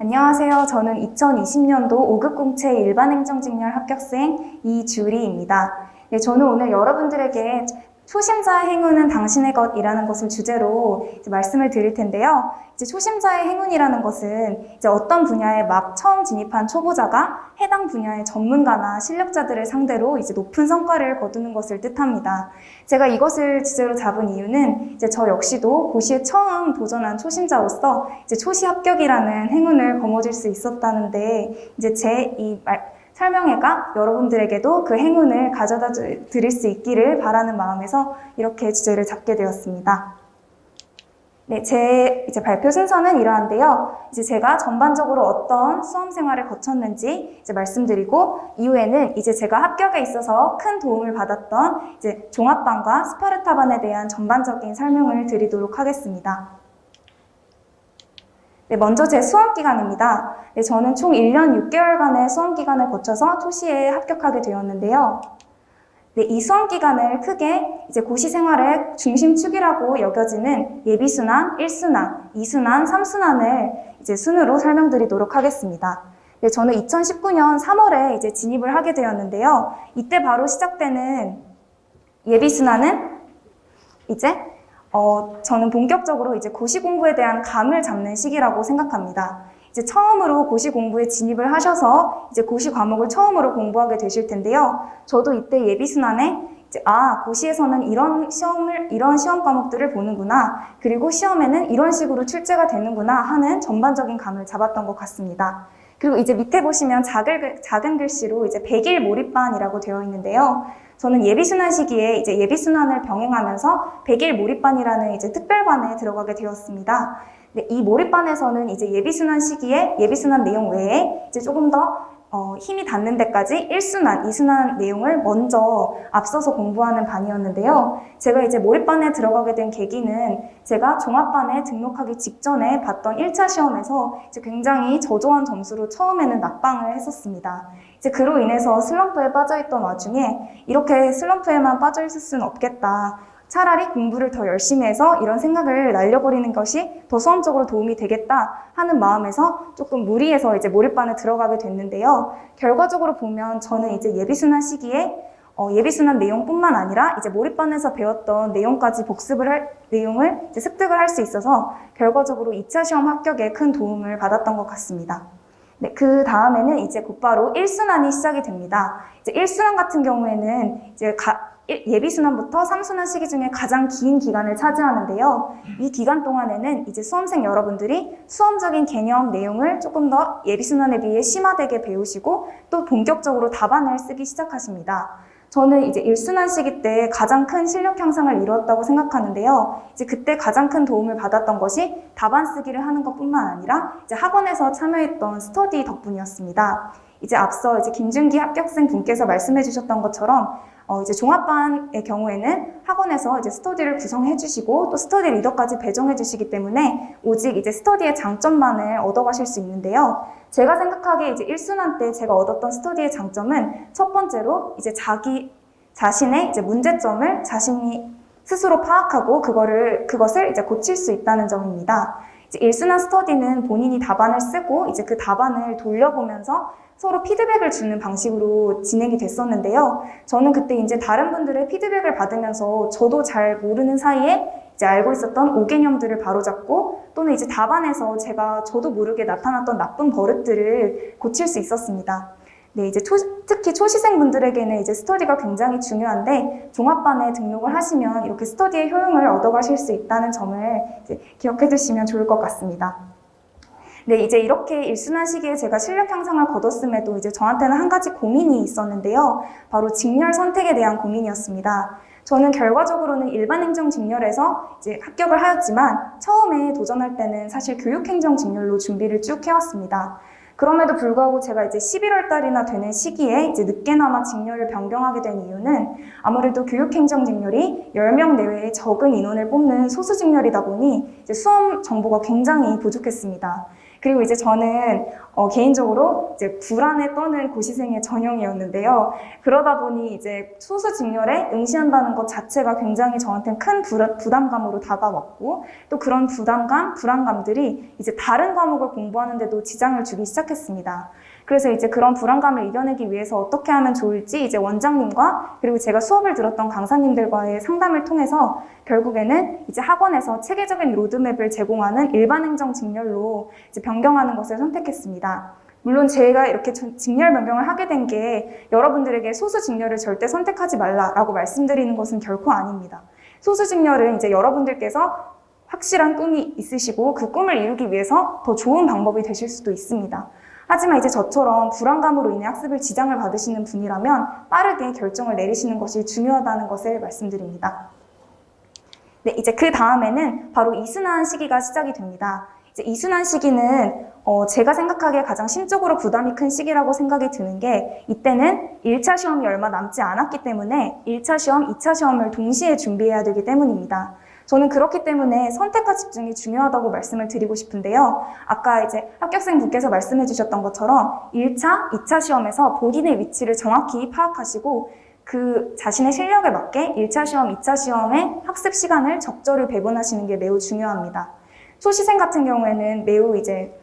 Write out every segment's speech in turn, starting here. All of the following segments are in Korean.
안녕하세요. 저는 2020년도 5급 공채 일반행정직렬 합격생 이주리입니다. 네, 저는 오늘 여러분들에게 초심자의 행운은 당신의 것이라는 것을 주제로 말씀을 드릴 텐데요. 초심자의 행운이라는 것은 어떤 분야에 막 처음 진입한 초보자가 해당 분야의 전문가나 실력자들을 상대로 높은 성과를 거두는 것을 뜻합니다. 제가 이것을 주제로 잡은 이유는 저 역시도 고시에 처음 도전한 초심자로서 초시 합격이라는 행운을 거머쥘 수 있었다는데 제 이 설명회가 여러분들에게도 그 행운을 가져다 드릴 수 있기를 바라는 마음에서 이렇게 주제를 잡게 되었습니다. 네, 제 발표 순서는 이러한데요. 제가 전반적으로 어떤 수험 생활을 거쳤는지 말씀드리고, 이후에는 제가 합격에 있어서 큰 도움을 받았던 종합반과 스파르타반에 대한 전반적인 설명을 드리도록 하겠습니다. 네, 먼저 제 수험 기간입니다. 네, 저는 총 1년 6개월간의 수험 기간을 거쳐서 초시에 합격하게 되었는데요. 네, 이 수험 기간을 크게 고시 생활의 중심축이라고 여겨지는 예비순환, 1순환, 2순환, 3순환을 순으로 설명드리도록 하겠습니다. 네, 저는 2019년 3월에 진입을 하게 되었는데요. 이때 바로 시작되는 예비순환은 저는 본격적으로 고시 공부에 대한 감을 잡는 시기라고 생각합니다. 처음으로 고시 공부에 진입을 하셔서 고시 과목을 처음으로 공부하게 되실 텐데요. 저도 이때 예비순환에 고시에서는 이런 시험 과목들을 보는구나, 그리고 시험에는 이런 식으로 출제가 되는구나 하는 전반적인 감을 잡았던 것 같습니다. 그리고 밑에 보시면 작은 글씨로 100일 몰입반이라고 되어 있는데요. 저는 예비순환 시기에 예비순환을 병행하면서 100일 몰입반이라는 특별반에 들어가게 되었습니다. 네, 이 몰입반에서는 예비순환 시기에 예비순환 내용 외에 조금 더 힘이 닿는 데까지 1순환, 2순환 내용을 먼저 앞서서 공부하는 반이었는데요. 제가 몰입반에 들어가게 된 계기는 제가 종합반에 등록하기 직전에 봤던 1차 시험에서 굉장히 저조한 점수로 처음에는 낙방을 했었습니다. 그로 인해서 슬럼프에 빠져있던 와중에 이렇게 슬럼프에만 빠져있을 수는 없겠다. 차라리 공부를 더 열심히 해서 이런 생각을 날려버리는 것이 더 수험적으로 도움이 되겠다 하는 마음에서 조금 무리해서 몰입반에 들어가게 됐는데요. 결과적으로 보면 저는 예비순환 시기에 예비순환 내용뿐만 아니라 몰입반에서 배웠던 내용까지 내용을 습득을 할 수 있어서 결과적으로 2차 시험 합격에 큰 도움을 받았던 것 같습니다. 네, 그 다음에는 곧바로 1순환이 시작이 됩니다. 1순환 같은 경우에는 예비순환부터 3순환 시기 중에 가장 긴 기간을 차지하는데요. 이 기간 동안에는 수험생 여러분들이 수험적인 개념 내용을 조금 더 예비순환에 비해 심화되게 배우시고 또 본격적으로 답안을 쓰기 시작하십니다. 저는 1순환 시기 때 가장 큰 실력 향상을 이루었다고 생각하는데요. 그때 가장 큰 도움을 받았던 것이 답안 쓰기를 하는 것뿐만 아니라 학원에서 참여했던 스터디 덕분이었습니다. 앞서 김준기 합격생 분께서 말씀해 주셨던 것처럼 종합반의 경우에는 학원에서 스터디를 구성해 주시고 또 스터디 리더까지 배정해 주시기 때문에 오직 스터디의 장점만을 얻어가실 수 있는데요. 제가 생각하기에 1순환 때 제가 얻었던 스터디의 장점은 첫 번째로 자기 자신의 문제점을 자신이 스스로 파악하고 그것을 고칠 수 있다는 점입니다. 1순환 스터디는 본인이 답안을 쓰고 그 답안을 돌려보면서 서로 피드백을 주는 방식으로 진행이 됐었는데요. 저는 그때 다른 분들의 피드백을 받으면서 저도 잘 모르는 사이에 알고 있었던 오개념들을 바로잡고 또는 답안에서 저도 모르게 나타났던 나쁜 버릇들을 고칠 수 있었습니다. 네, 특히 초시생분들에게는 스터디가 굉장히 중요한데 종합반에 등록을 하시면 이렇게 스터디의 효용을 얻어가실 수 있다는 점을 기억해 두시면 좋을 것 같습니다. 네, 이렇게 1순환 시기에 제가 실력 향상을 거뒀음에도 저한테는 한 가지 고민이 있었는데요. 바로 직렬 선택에 대한 고민이었습니다. 저는 결과적으로는 일반행정 직렬에서 합격을 하였지만 처음에 도전할 때는 사실 교육행정 직렬로 준비를 쭉 해왔습니다. 그럼에도 불구하고 제가 11월 달이나 되는 시기에 늦게나마 직렬을 변경하게 된 이유는 아무래도 교육행정 직렬이 10명 내외의 적은 인원을 뽑는 소수 직렬이다 보니 수험 정보가 굉장히 부족했습니다. 그리고 이제 저는 개인적으로 이제 불안에 떠는 고시생의 전형이었는데요. 그러다 보니 이제 소수직렬에 응시한다는 것 자체가 굉장히 저한테는 큰 부담감으로 다가왔고, 또 그런 부담감, 불안감들이 이제 다른 과목을 공부하는데도 지장을 주기 시작했습니다. 그래서 이제 그런 불안감을 이겨내기 위해서 어떻게 하면 좋을지 이제 원장님과 그리고 제가 수업을 들었던 강사님들과의 상담을 통해서 결국에는 이제 학원에서 체계적인 로드맵을 제공하는 일반행정 직렬로 이제 변경하는 것을 선택했습니다. 물론 제가 이렇게 직렬 변경을 하게 된 게 여러분들에게 소수 직렬을 절대 선택하지 말라라고 말씀드리는 것은 결코 아닙니다. 소수 직렬은 이제 여러분들께서 확실한 꿈이 있으시고 그 꿈을 이루기 위해서 더 좋은 방법이 되실 수도 있습니다. 하지만 이제 저처럼 불안감으로 인해 학습을 지장을 받으시는 분이라면 빠르게 결정을 내리시는 것이 중요하다는 것을 말씀드립니다. 네, 이제 그 다음에는 바로 이순환 시기가 시작이 됩니다. 이제 이순환 시기는 제가 생각하기에 가장 심적으로 부담이 큰 시기라고 생각이 드는 게, 이때는 1차 시험이 얼마 남지 않았기 때문에 1차 시험, 2차 시험을 동시에 준비해야 되기 때문입니다. 저는 그렇기 때문에 선택과 집중이 중요하다고 말씀을 드리고 싶은데요. 아까 이제 합격생분께서 말씀해 주셨던 것처럼 1차, 2차 시험에서 본인의 위치를 정확히 파악하시고 그 자신의 실력에 맞게 1차 시험, 2차 시험의 학습 시간을 적절히 배분하시는 게 매우 중요합니다. 초시생 같은 경우에는 매우 이제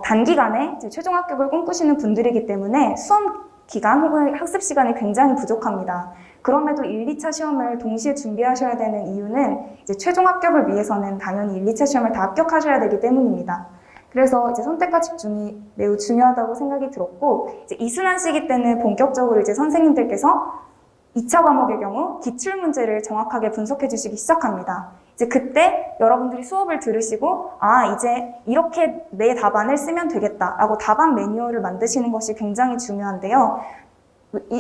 단기간에 이제 최종 합격을 꿈꾸시는 분들이기 때문에 수험 기간 혹은 학습 시간이 굉장히 부족합니다. 그럼에도 1, 2차 시험을 동시에 준비하셔야 되는 이유는 이제 최종 합격을 위해서는 당연히 1, 2차 시험을 다 합격하셔야 되기 때문입니다. 그래서 이제 선택과 집중이 매우 중요하다고 생각이 들었고, 이제 이순환 시기 때는 본격적으로 이제 선생님들께서 2차 과목의 경우 기출 문제를 정확하게 분석해 주시기 시작합니다. 이제 그때 여러분들이 수업을 들으시고 이제 이렇게 내 답안을 쓰면 되겠다라고 답안 매뉴얼을 만드시는 것이 굉장히 중요한데요.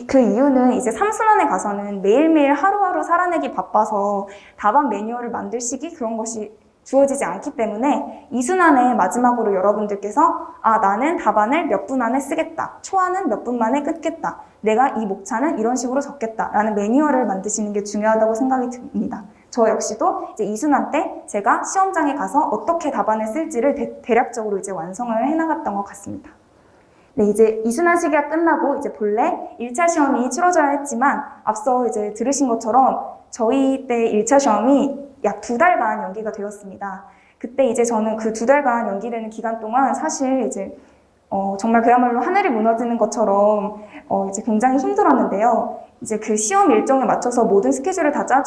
그 이유는 이제 3순환에 가서는 매일매일 하루하루 살아내기 바빠서 답안 매뉴얼을 만들 시기 그런 것이 주어지지 않기 때문에 2순환의 마지막으로 여러분들께서 나는 답안을 몇 분 안에 쓰겠다. 초안은 몇 분 만에 끊겠다. 내가 이 목차는 이런 식으로 적겠다. 라는 매뉴얼을 만드시는 게 중요하다고 생각이 듭니다. 저 역시도 이제 2순환 때 제가 시험장에 가서 어떻게 답안을 쓸지를 대략적으로 이제 완성을 해나갔던 것 같습니다. 네, 이제 이순환 시기가 끝나고 이제 본래 1차 시험이 치러져야 했지만 앞서 이제 들으신 것처럼 저희 때 1차 시험이 약 2달간 연기가 되었습니다. 그때 이제 저는 그 2달간 연기되는 기간 동안 사실 이제 정말 그야말로 하늘이 무너지는 것처럼 이제 굉장히 힘들었는데요. 이제 그 시험 일정에 맞춰서 모든 스케줄을 다 짜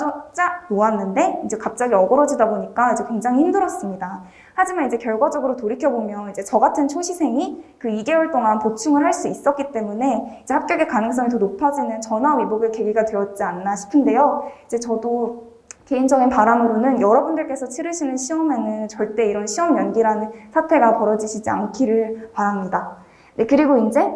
놓았는데 이제 갑자기 어그러지다 보니까 이제 굉장히 힘들었습니다. 하지만 이제 결과적으로 돌이켜보면 이제 저 같은 초시생이 그 2개월 동안 보충을 할 수 있었기 때문에 이제 합격의 가능성이 더 높아지는 전화위복의 계기가 되었지 않나 싶은데요. 이제 저도 개인적인 바람으로는 여러분들께서 치르시는 시험에는 절대 이런 시험 연기라는 사태가 벌어지시지 않기를 바랍니다. 네, 그리고 이제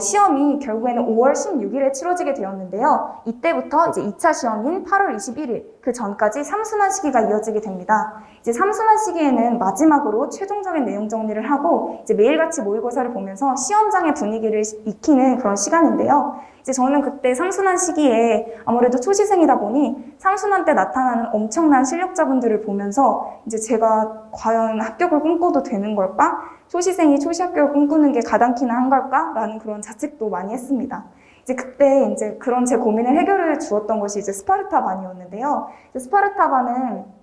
시험이 결국에는 5월 16일에 치러지게 되었는데요. 이때부터 이제 2차 시험인 8월 21일, 그 전까지 3순환 시기가 이어지게 됩니다. 이제 3순환 시기에는 마지막으로 최종적인 내용 정리를 하고 이제 매일같이 모의고사를 보면서 시험장의 분위기를 익히는 그런 시간인데요. 이제 저는 그때 3순환 시기에 아무래도 초시생이다 보니 3순환 때 나타나는 엄청난 실력자분들을 보면서 이제 제가 과연 합격을 꿈꿔도 되는 걸까? 초시생이 초시 합격을 꿈꾸는 게 가당키나 한 걸까? 라는 그런 자책도 많이 했습니다. 이제 그때 이제 그런 제 고민을 해결해 주었던 것이 이제 스파르타반이었는데요. 이제 스파르타반은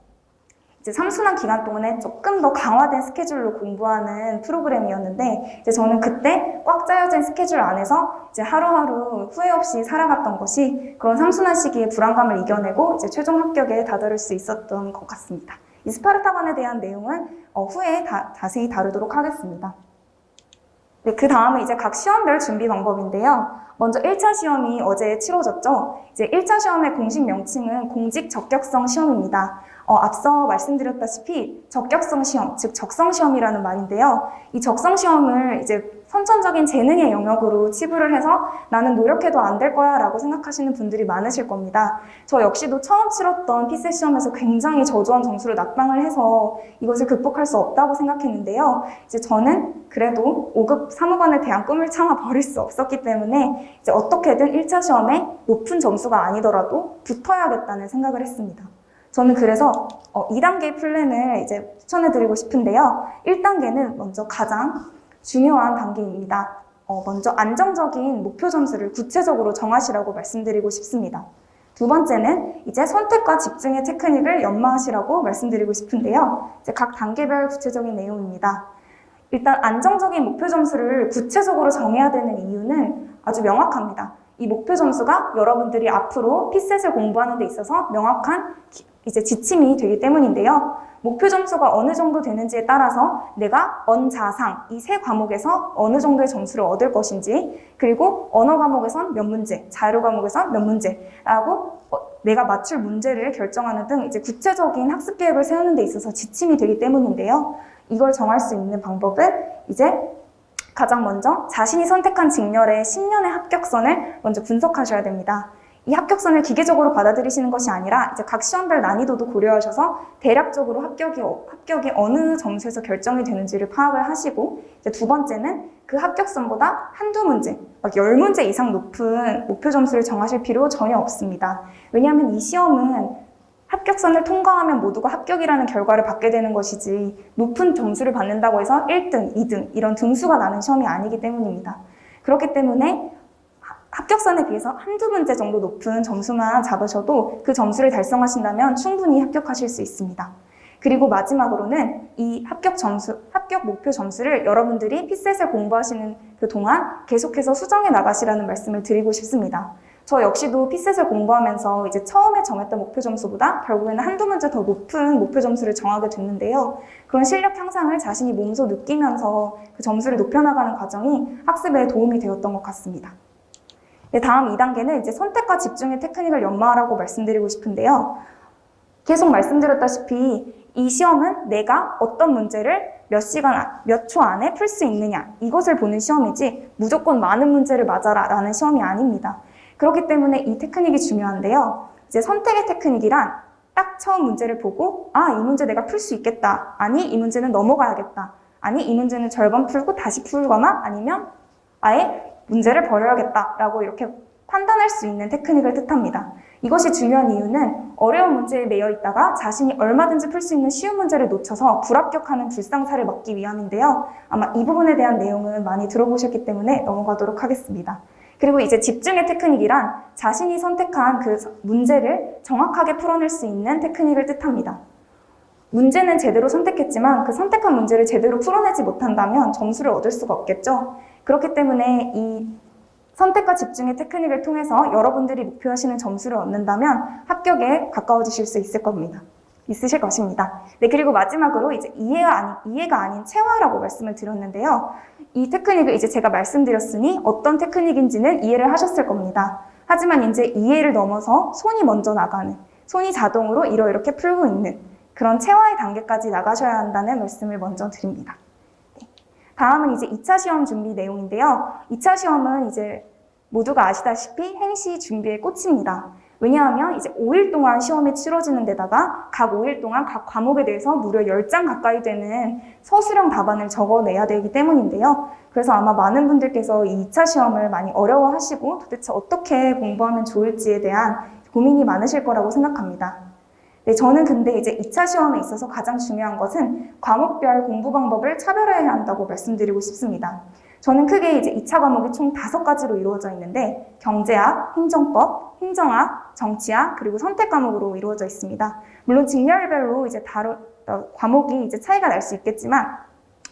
이제 3순환 기간 동안에 조금 더 강화된 스케줄로 공부하는 프로그램이었는데 이제 저는 그때 꽉 짜여진 스케줄 안에서 이제 하루하루 후회 없이 살아갔던 것이 그런 3순환 시기의 불안감을 이겨내고 이제 최종 합격에 다다를 수 있었던 것 같습니다. 이 스파르타반에 대한 내용은 후에 자세히 다루도록 하겠습니다. 네, 그 다음에 이제 각 시험별 준비 방법인데요. 먼저 1차 시험이 어제 치러졌죠. 이제 1차 시험의 공식 명칭은 공직 적격성 시험입니다. 앞서 말씀드렸다시피 적격성 시험, 즉 적성 시험이라는 말인데요. 이 적성 시험을 이제 선천적인 재능의 영역으로 치부를 해서 나는 노력해도 안 될 거야 라고 생각하시는 분들이 많으실 겁니다. 저 역시도 처음 치렀던 피셋 시험에서 굉장히 저조한 점수를 낙방을 해서 이것을 극복할 수 없다고 생각했는데요. 이제 저는 그래도 5급 사무관에 대한 꿈을 참아 버릴 수 없었기 때문에 이제 어떻게든 1차 시험에 높은 점수가 아니더라도 붙어야겠다는 생각을 했습니다. 저는 그래서 2단계 플랜을 이제 추천해드리고 싶은데요. 1단계는 먼저 가장 중요한 단계입니다. 먼저 안정적인 목표 점수를 구체적으로 정하시라고 말씀드리고 싶습니다. 두 번째는 이제 선택과 집중의 테크닉을 연마하시라고 말씀드리고 싶은데요. 이제 각 단계별 구체적인 내용입니다. 일단 안정적인 목표 점수를 구체적으로 정해야 되는 이유는 아주 명확합니다. 이 목표 점수가 여러분들이 앞으로 피셋을 공부하는 데 있어서 명확한 이제 지침이 되기 때문인데요. 목표 점수가 어느 정도 되는지에 따라서 내가 언자상 이 세 과목에서 어느 정도의 점수를 얻을 것인지, 그리고 언어 과목에선 몇 문제, 자료 과목에선 몇 문제라고 내가 맞출 문제를 결정하는 등 이제 구체적인 학습 계획을 세우는 데 있어서 지침이 되기 때문인데요. 이걸 정할 수 있는 방법은 이제 가장 먼저 자신이 선택한 직렬의 10년의 합격선을 먼저 분석하셔야 됩니다. 이 합격선을 기계적으로 받아들이시는 것이 아니라 이제 각 시험별 난이도도 고려하셔서 대략적으로 합격이 어느 점수에서 결정이 되는지를 파악을 하시고, 이제 두 번째는 그 합격선보다 한두 문제, 막 10문제 이상 높은 목표 점수를 정하실 필요 전혀 없습니다. 왜냐하면 이 시험은 합격선을 통과하면 모두가 합격이라는 결과를 받게 되는 것이지 높은 점수를 받는다고 해서 1등, 2등 이런 등수가 나는 시험이 아니기 때문입니다. 그렇기 때문에 합격선에 비해서 한두 문제 정도 높은 점수만 잡으셔도 그 점수를 달성하신다면 충분히 합격하실 수 있습니다. 그리고 마지막으로는 이 합격 목표 점수를 여러분들이 피셋을 공부하시는 그 동안 계속해서 수정해 나가시라는 말씀을 드리고 싶습니다. 저 역시도 피셋을 공부하면서 이제 처음에 정했던 목표 점수보다 결국에는 한두 문제 더 높은 목표 점수를 정하게 됐는데요. 그런 실력 향상을 자신이 몸소 느끼면서 그 점수를 높여나가는 과정이 학습에 도움이 되었던 것 같습니다. 네, 다음 2단계는 이제 선택과 집중의 테크닉을 연마하라고 말씀드리고 싶은데요. 계속 말씀드렸다시피 이 시험은 내가 어떤 문제를 몇 초 안에 풀 수 있느냐, 이것을 보는 시험이지 무조건 많은 문제를 맞아라 라는 시험이 아닙니다. 그렇기 때문에 이 테크닉이 중요한데요. 이제 선택의 테크닉이란 딱 처음 문제를 보고 이 문제 내가 풀 수 있겠다, 아니 이 문제는 넘어가야겠다, 아니 이 문제는 절반 풀고 다시 풀거나 아니면 아예 문제를 버려야겠다라고 이렇게 판단할 수 있는 테크닉을 뜻합니다. 이것이 중요한 이유는 어려운 문제에 매여 있다가 자신이 얼마든지 풀 수 있는 쉬운 문제를 놓쳐서 불합격하는 불상사를 막기 위함인데요. 아마 이 부분에 대한 내용은 많이 들어보셨기 때문에 넘어가도록 하겠습니다. 그리고 이제 집중의 테크닉이란 자신이 선택한 그 문제를 정확하게 풀어낼 수 있는 테크닉을 뜻합니다. 문제는 제대로 선택했지만 그 선택한 문제를 제대로 풀어내지 못한다면 점수를 얻을 수가 없겠죠. 그렇기 때문에 이 선택과 집중의 테크닉을 통해서 여러분들이 목표하시는 점수를 얻는다면 합격에 가까워지실 수 있으실 것입니다. 네, 그리고 마지막으로 이제 이해가 아닌 체화라고 말씀을 드렸는데요. 이 테크닉을 이제 제가 말씀드렸으니 어떤 테크닉인지는 이해를 하셨을 겁니다. 하지만 이제 이해를 넘어서 손이 먼저 나가는, 손이 자동으로 이렇게 풀고 있는 그런 체화의 단계까지 나가셔야 한다는 말씀을 먼저 드립니다. 다음은 이제 2차 시험 준비 내용인데요. 2차 시험은 이제 모두가 아시다시피 행시 준비의 꽃입니다. 왜냐하면 이제 5일 동안 시험이 치러지는 데다가 각 5일 동안 각 과목에 대해서 무려 10장 가까이 되는 서술형 답안을 적어내야 되기 때문인데요. 그래서 아마 많은 분들께서 이 2차 시험을 많이 어려워하시고 도대체 어떻게 공부하면 좋을지에 대한 고민이 많으실 거라고 생각합니다. 네, 저는 근데 이제 2차 시험에 있어서 가장 중요한 것은 과목별 공부 방법을 차별화해야 한다고 말씀드리고 싶습니다. 저는 크게 이제 2차 과목이 총 5가지로 이루어져 있는데 경제학, 행정법, 행정학, 정치학, 그리고 선택 과목으로 이루어져 있습니다. 물론 직렬별로 이제 과목이 이제 차이가 날 수 있겠지만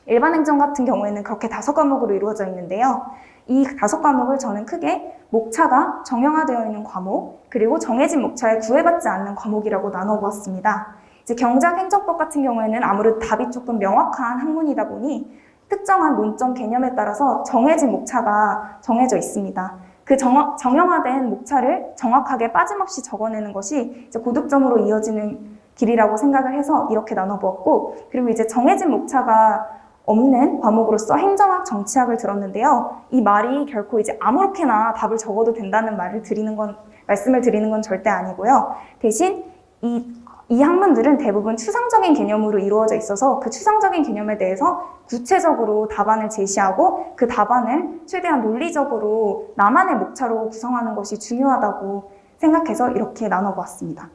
일반 행정 같은 경우에는 그렇게 5과목으로 이루어져 있는데요. 이 5과목을 저는 크게 목차가 정형화되어 있는 과목, 그리고 정해진 목차에 구애받지 않는 과목이라고 나눠보았습니다. 이제 경제학, 행정법 같은 경우에는 아무래도 답이 조금 명확한 학문이다 보니 특정한 논점 개념에 따라서 정해진 목차가 정해져 있습니다. 그 정형화된 목차를 정확하게 빠짐없이 적어내는 것이 이제 고득점으로 이어지는 길이라고 생각을 해서 이렇게 나눠보았고, 그리고 이제 정해진 목차가 없는 과목으로서 행정학, 정치학을 들었는데요. 이 말이 결코 이제 아무렇게나 답을 적어도 된다는 말씀을 드리는 건 절대 아니고요. 대신 이 학문들은 대부분 추상적인 개념으로 이루어져 있어서 그 추상적인 개념에 대해서 구체적으로 답안을 제시하고 그 답안을 최대한 논리적으로 나만의 목차로 구성하는 것이 중요하다고 생각해서 이렇게 나눠보았습니다.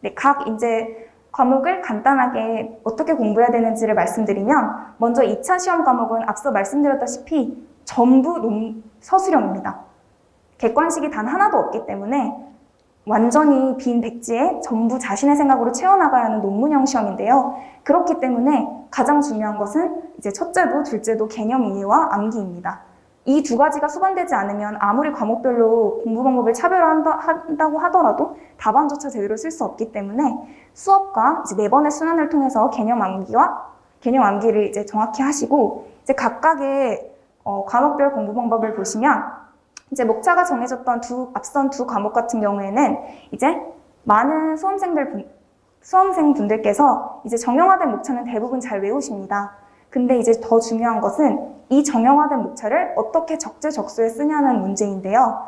네, 각 이제 과목을 간단하게 어떻게 공부해야 되는지를 말씀드리면 먼저 2차 시험 과목은 앞서 말씀드렸다시피 전부 서술형입니다. 객관식이 단 하나도 없기 때문에 완전히 빈 백지에 전부 자신의 생각으로 채워나가야 하는 논문형 시험인데요. 그렇기 때문에 가장 중요한 것은 이제 첫째도 둘째도 개념 이해와 암기입니다. 이 두 가지가 수반되지 않으면 아무리 과목별로 공부 방법을 차별화한다고 하더라도 답안조차 제대로 쓸 수 없기 때문에 수업과 이제 4번의 순환을 통해서 개념 암기를 이제 정확히 하시고 이제 각각의 과목별 공부 방법을 보시면 이제 목차가 정해졌던 앞선 두 과목 같은 경우에는 이제 많은 수험생분들께서 이제 정형화된 목차는 대부분 잘 외우십니다. 근데 이제 더 중요한 것은 이 정형화된 목차를 어떻게 적재적소에 쓰냐는 문제인데요.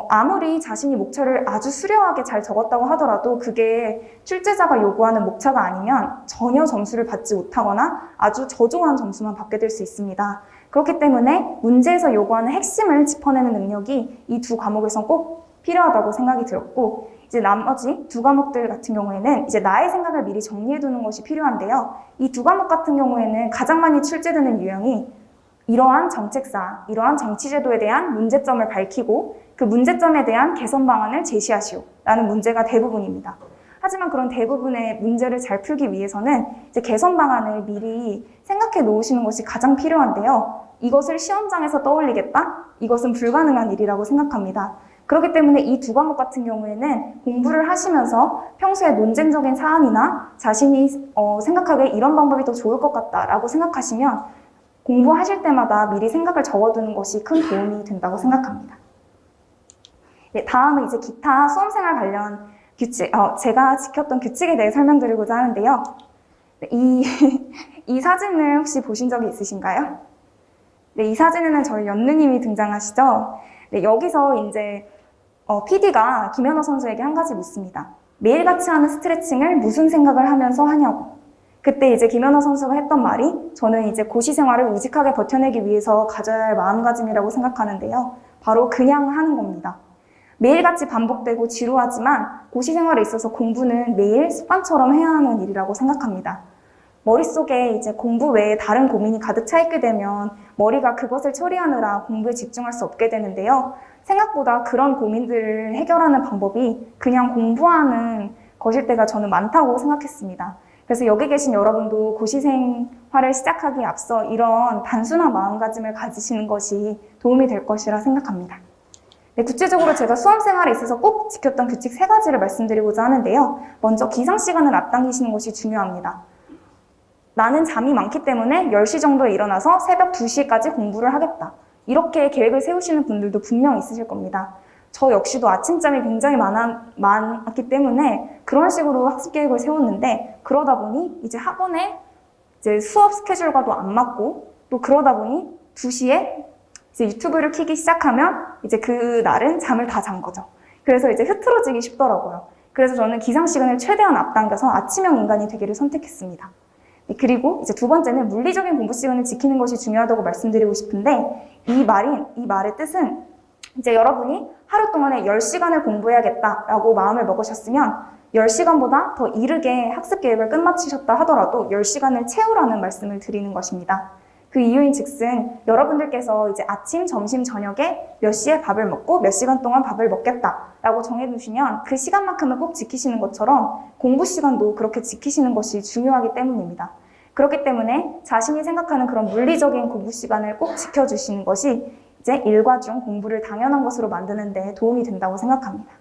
아무리 자신이 목차를 아주 수려하게 잘 적었다고 하더라도 그게 출제자가 요구하는 목차가 아니면 전혀 점수를 받지 못하거나 아주 저조한 점수만 받게 될 수 있습니다. 그렇기 때문에 문제에서 요구하는 핵심을 짚어내는 능력이 이 두 과목에선 꼭 필요하다고 생각이 들었고, 이제 나머지 두 과목들 같은 경우에는 이제 나의 생각을 미리 정리해두는 것이 필요한데요. 이 두 과목 같은 경우에는 가장 많이 출제되는 유형이 이러한 정책사안, 이러한 정치제도에 대한 문제점을 밝히고 그 문제점에 대한 개선 방안을 제시하시오 라는 문제가 대부분입니다. 하지만 그런 대부분의 문제를 잘 풀기 위해서는 이제 개선 방안을 미리 생각해 놓으시는 것이 가장 필요한데요. 이것을 시험장에서 떠올리겠다? 이것은 불가능한 일이라고 생각합니다. 그렇기 때문에 이 두 과목 같은 경우에는 공부를 하시면서 평소에 논쟁적인 사안이나 자신이 생각하기에 이런 방법이 더 좋을 것 같다라고 생각하시면 공부하실 때마다 미리 생각을 적어두는 것이 큰 도움이 된다고 생각합니다. 네, 다음은 이제 기타 수험생활 관련 규칙, 제가 지켰던 규칙에 대해 설명드리고자 하는데요. 네, 이 사진을 혹시 보신 적이 있으신가요? 네, 이 사진에는 저희 연느님이 등장하시죠? 네, 여기서 이제 PD가 김연아 선수에게 한 가지 묻습니다. 매일같이 하는 스트레칭을 무슨 생각을 하면서 하냐고. 그때 이제 김연아 선수가 했던 말이 저는 이제 고시 생활을 우직하게 버텨내기 위해서 가져야 할 마음가짐이라고 생각하는데요. 바로 그냥 하는 겁니다. 매일같이 반복되고 지루하지만 고시 생활에 있어서 공부는 매일 습관처럼 해야 하는 일이라고 생각합니다. 머릿속에 이제 공부 외에 다른 고민이 가득 차 있게 되면 머리가 그것을 처리하느라 공부에 집중할 수 없게 되는데요. 생각보다 그런 고민들을 해결하는 방법이 그냥 공부하는 것일 때가 저는 많다고 생각했습니다. 그래서 여기 계신 여러분도 고시 생활을 시작하기에 앞서 이런 단순한 마음가짐을 가지시는 것이 도움이 될 것이라 생각합니다. 네, 구체적으로 제가 수험 생활에 있어서 꼭 지켰던 규칙 3가지를 말씀드리고자 하는데요. 먼저 기상 시간을 앞당기시는 것이 중요합니다. 나는 잠이 많기 때문에 10시 정도에 일어나서 새벽 2시까지 공부를 하겠다. 이렇게 계획을 세우시는 분들도 분명 있으실 겁니다. 저 역시도 아침잠이 굉장히 많았기 때문에 그런 식으로 학습 계획을 세웠는데 그러다 보니 이제 학원에 이제 수업 스케줄과도 안 맞고 또 그러다 보니 2시에 이제 유튜브를 켜기 시작하면 이제 그 날은 잠을 다 잔 거죠. 그래서 이제 흐트러지기 쉽더라고요. 그래서 저는 기상 시간을 최대한 앞당겨서 아침형 인간이 되기를 선택했습니다. 네, 그리고 이제 두 번째는 물리적인 공부 시간을 지키는 것이 중요하다고 말씀드리고 싶은데 이 말의 뜻은 이제 여러분이 하루 동안에 10시간을 공부해야겠다라고 마음을 먹으셨으면 10시간보다 더 이르게 학습 계획을 끝마치셨다 하더라도 10시간을 채우라는 말씀을 드리는 것입니다. 그 이유인 즉슨 여러분들께서 이제 아침, 점심, 저녁에 몇 시에 밥을 먹고 몇 시간 동안 밥을 먹겠다라고 정해두시면 그 시간만큼은 꼭 지키시는 것처럼 공부 시간도 그렇게 지키시는 것이 중요하기 때문입니다. 그렇기 때문에 자신이 생각하는 그런 물리적인 공부 시간을 꼭 지켜주시는 것이 이제 일과 중 공부를 당연한 것으로 만드는 데 도움이 된다고 생각합니다.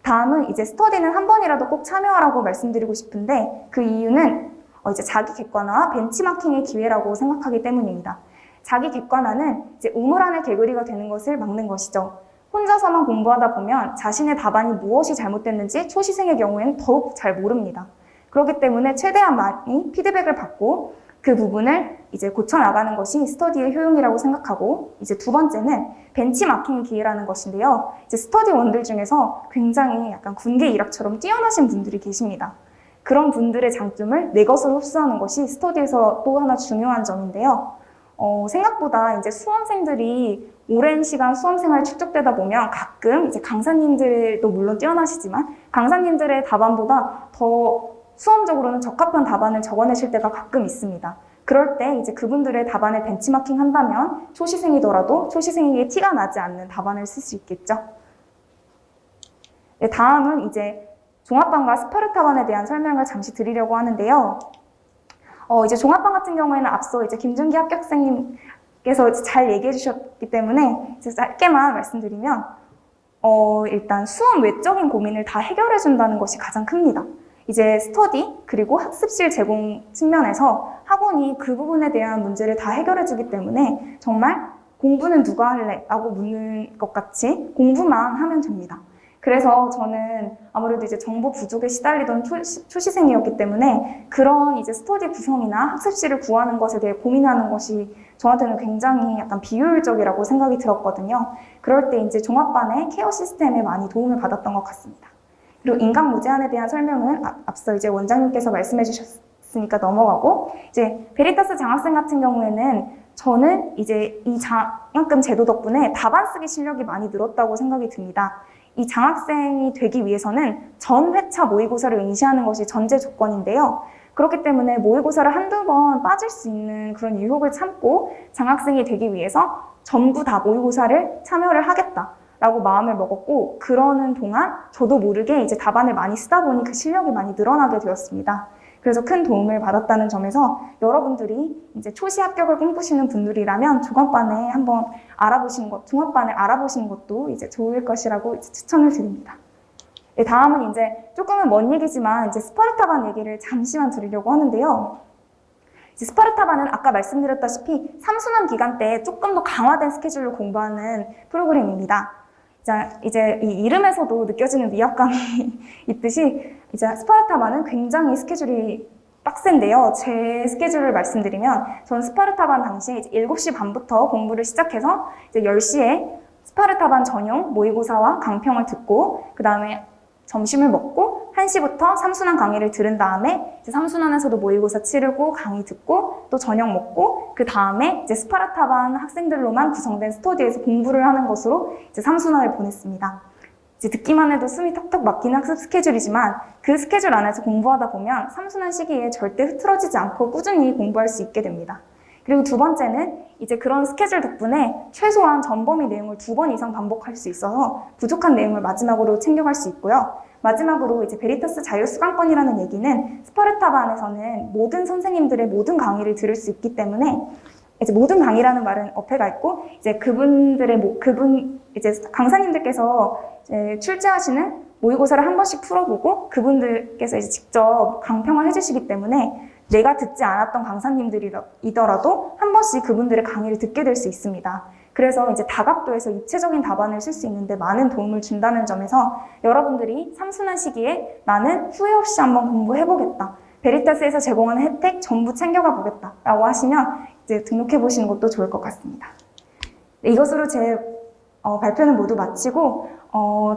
다음은 이제 스터디는 한 번이라도 꼭 참여하라고 말씀드리고 싶은데 그 이유는 이제 자기 객관화와 벤치마킹의 기회라고 생각하기 때문입니다. 자기 객관화는 이제 우물 안의 개구리가 되는 것을 막는 것이죠. 혼자서만 공부하다 보면 자신의 답안이 무엇이 잘못됐는지 초시생의 경우에는 더욱 잘 모릅니다. 그렇기 때문에 최대한 많이 피드백을 받고 그 부분을 이제 고쳐나가는 것이 스터디의 효용이라고 생각하고 이제 두 번째는 벤치마킹의 기회라는 것인데요. 이제 스터디원들 중에서 굉장히 약간 군계 일학처럼 뛰어나신 분들이 계십니다. 그런 분들의 장점을 내 것으로 흡수하는 것이 스터디에서 또 하나 중요한 점인데요. 생각보다 이제 수험생들이 오랜 시간 수험 생활 축적되다 보면 가끔 이제 강사님들도 물론 뛰어나시지만 강사님들의 답안보다 더 수험적으로는 적합한 답안을 적어내실 때가 가끔 있습니다. 그럴 때 이제 그분들의 답안을 벤치마킹 한다면 초시생이더라도 초시생에게 티가 나지 않는 답안을 쓸 수 있겠죠. 네, 다음은 이제 종합반과 스파르타반에 대한 설명을 잠시 드리려고 하는데요. 이제 종합반 같은 경우에는 앞서 이제 김준기 합격생님께서 잘 얘기해 주셨기 때문에 이제 짧게만 말씀드리면, 일단 수험 외적인 고민을 다 해결해 준다는 것이 가장 큽니다. 이제 스터디 그리고 학습실 제공 측면에서 학원이 그 부분에 대한 문제를 다 해결해 주기 때문에 정말 공부는 누가 할래? 라고 묻는 것 같이 공부만 하면 됩니다. 그래서 저는 아무래도 이제 정보 부족에 시달리던 초시생이었기 때문에 그런 이제 스터디 구성이나 학습실을 구하는 것에 대해 고민하는 것이 저한테는 굉장히 약간 비효율적이라고 생각이 들었거든요. 그럴 때 이제 종합반의 케어 시스템에 많이 도움을 받았던 것 같습니다. 그리고 인강 무제한에 대한 설명은 앞서 이제 원장님께서 말씀해 주셨으니까 넘어가고, 이제 베리타스 장학생 같은 경우에는 저는 이제 이 장학금 제도 덕분에 답안 쓰기 실력이 많이 늘었다고 생각이 듭니다. 이 장학생이 되기 위해서는 전 회차 모의고사를 응시하는 것이 전제 조건인데요. 그렇기 때문에 모의고사를 한두 번 빠질 수 있는 그런 유혹을 참고 장학생이 되기 위해서 전부 다 모의고사를 참여를 하겠다라고 마음을 먹었고, 그러는 동안 저도 모르게 이제 답안을 많이 쓰다 보니 그 실력이 많이 늘어나게 되었습니다. 그래서 큰 도움을 받았다는 점에서 여러분들이 이제 초시 합격을 꿈꾸시는 분들이라면 종합반에 한번 종합반을 알아보시는 것도 이제 좋을 것이라고 이제 추천을 드립니다. 네, 다음은 이제 조금은 먼 얘기지만 이제 스파르타반 얘기를 잠시만 드리려고 하는데요. 이제 스파르타반은 아까 말씀드렸다시피 3순환 기간 때 조금 더 강화된 스케줄로 공부하는 프로그램입니다. 이제 이 이름에서도 느껴지는 위압감이 있듯이 이제 스파르타반은 굉장히 스케줄이 빡센데요. 제 스케줄을 말씀드리면 저는 스파르타반 당시에 이제 7시 반부터 공부를 시작해서 이제 10시에 스파르타반 전용 모의고사와 강평을 듣고 그 다음에 점심을 먹고 1시부터 3순환 강의를 들은 다음에 이제 3순환에서도 모의고사 치르고 강의 듣고 또 저녁 먹고 그 다음에 이제 스파르타반 학생들로만 구성된 스터디에서 공부를 하는 것으로 이제 3순환을 보냈습니다. 이제 듣기만 해도 숨이 턱턱 막히는 학습 스케줄이지만 그 스케줄 안에서 공부하다 보면 3순환 시기에 절대 흐트러지지 않고 꾸준히 공부할 수 있게 됩니다. 그리고 두 번째는 이제 그런 스케줄 덕분에 최소한 전범위 내용을 2번 이상 반복할 수 있어서 부족한 내용을 마지막으로 챙겨갈 수 있고요. 마지막으로 이제 베리타스 자유수강권이라는 얘기는 스파르타반에서는 모든 선생님들의 모든 강의를 들을 수 있기 때문에 이제 모든 강의라는 말은 어폐가 있고 이제 이제 강사님들께서 이제 출제하시는 모의고사를 한 번씩 풀어보고 그분들께서 이제 직접 강평을 해주시기 때문에 내가 듣지 않았던 강사님들이더라도 한 번씩 그분들의 강의를 듣게 될 수 있습니다. 그래서 이제 다각도에서 입체적인 답안을 쓸 수 있는데 많은 도움을 준다는 점에서 여러분들이 3순환 시기에 나는 후회 없이 한번 공부해보겠다. 베리타스에서 제공하는 혜택 전부 챙겨가 보겠다. 라고 하시면 이제 등록해 보시는 것도 좋을 것 같습니다. 네, 이것으로 제 발표는 모두 마치고,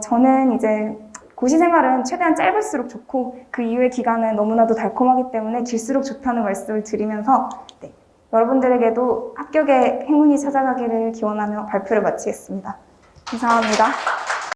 저는 이제 고시 생활은 최대한 짧을수록 좋고 그 이후의 기간은 너무나도 달콤하기 때문에 길수록 좋다는 말씀을 드리면서 네, 여러분들에게도 합격의 행운이 찾아가기를 기원하며 발표를 마치겠습니다. 감사합니다.